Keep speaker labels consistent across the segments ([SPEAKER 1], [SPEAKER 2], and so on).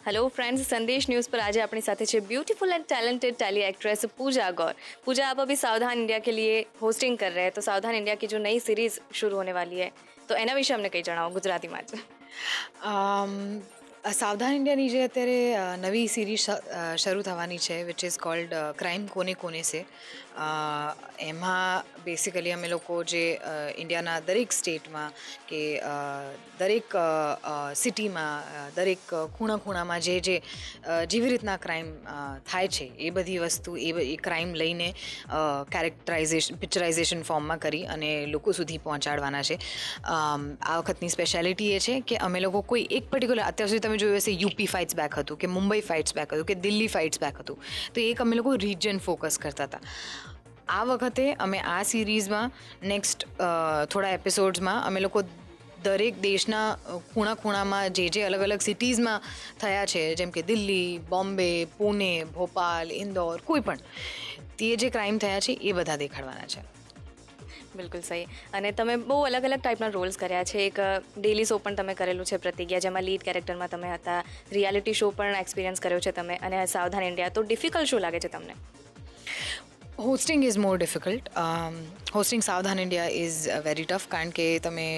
[SPEAKER 1] Hello friends, संदेश news पर आज अपनी साथ है beautiful and talented tele actress Pooja Gaur. Pooja, आप अभी सावधान इंडिया के लिए होस्टिंग कर रहे हैं, तो सावधान इंडिया की जो नई सीरीज शुरू होने वाली है, तो एना विषय अમને કંઈ જણાવો ગુજરાતીમાં જ।
[SPEAKER 2] સાવધાન ઇન્ડિયાની જે અત્યારે નવી સિરીઝ શરૂ થવાની છે વિચ ઇઝ કોલ્ડ ક્રાઇમ કોને કોને સે, એમાં બેસિકલી અમે લોકો જે ઇન્ડિયાના દરેક સ્ટેટમાં કે દરેક સિટીમાં દરેક ખૂણા ખૂણામાં જે જે જેવી રીતના ક્રાઇમ થાય છે એ બધી વસ્તુ એ ક્રાઇમ લઈને પિક્ચરાઇઝેશન ફોર્મમાં કરી અને લોકો સુધી પહોંચાડવાના છે। આ વખતની સ્પેશિયાલિટી એ છે કે અમે લોકો કોઈ એક પર્ટિક્યુલર, અત્યાર સુધી તમે જોયું હશે યુપી ફાઇટ્સ બેક હતું કે મુંબઈ ફાઇટ્સ બેક હતું કે દિલ્હી ફાઇટ્સ બેક હતું, તો એક અમે લોકો રિજન ફોકસ કરતા હતા। આ વખતે અમે આ સિરીઝમાં નેક્સ્ટ થોડા એપિસોડ્સમાં અમે લોકો દરેક દેશના ખૂણા ખૂણામાં જે જે અલગ અલગ સિટીઝમાં થયા છે, જેમ કે દિલ્હી, બોમ્બે, પુણે, ભોપાલ, ઇન્દોર, કોઈ પણ તે જે ક્રાઇમ થયા છે એ બધા દેખાડવાના છે।
[SPEAKER 1] બિલકુલ સહી। અને તમે બહુ અલગ અલગ ટાઈપના રોલ્સ કર્યા છે। એક ડેલી શો પણ તમે કરેલું છે પ્રતિજ્ઞા, જેમાં લીડ કેરેક્ટરમાં તમે હતા। રિયાલિટી શો પણ એક્સપિરિયન્સ કર્યો છે તમે, અને સાવધાન ઇન્ડિયા, તો ડિફિકલ્ટ શું લાગે છે તમને?
[SPEAKER 2] Hosting is more difficult. Hosting સાવધાન ઇન્ડિયા ઇઝ વેરી ટફ, કારણ કે તમે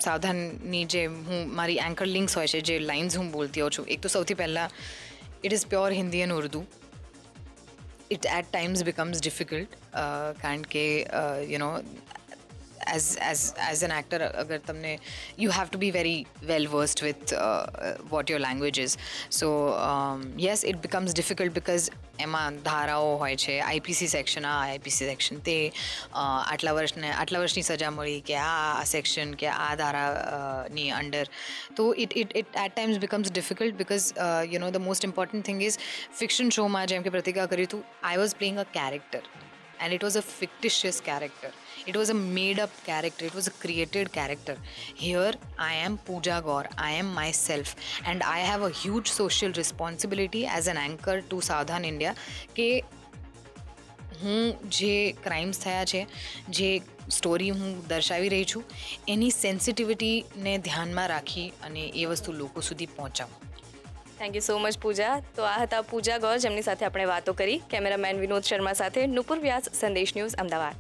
[SPEAKER 2] સાવધાનની જે હું મારી એન્કર લિંક્સ હોય છે, જે લાઇન્સ હું બોલતી હોઉં છું, એક તો સૌથી પહેલાં it is pure Hindi and Urdu. It at times becomes difficult, કારણ કે as an actor, agar tamne you have to be very well versed with what your language is, so yes, it becomes difficult because એમાં ધારાઓ હોય છે, IPC section, આ IPC section, તે આટલા વર્ષની સજા મળી કે આ સેક્શન કે આ ધારાની અંડર, તો it at times becomes difficult because the most important thing is fiction શોમાં જેમ કે પ્રતિજ્ઞા કર્યું હતું, I was playing a character and it was a fictitious character. It was a made up character. It was a created character. Here I am Pooja Gaur. I am myself, and I have a huge social responsibility as an anchor to Saavdhan India કે હું જે crimes થયા છે, જે story હું દર્શાવી રહી છું, એની સેન્સિટિવિટીને ધ્યાનમાં રાખી અને એ વસ્તુ લોકો સુધી પહોંચાવું।
[SPEAKER 1] થેન્ક યુ સો મચ પૂજા। તો આ હતા પૂજા ગૌર, જેમની સાથે આપણે વાતો કરી। કેમેરામેન વિનોદ શર્મા સાથે નુપુર વ્યાસ, સંદેશ ન્યૂઝ, અમદાવાદ।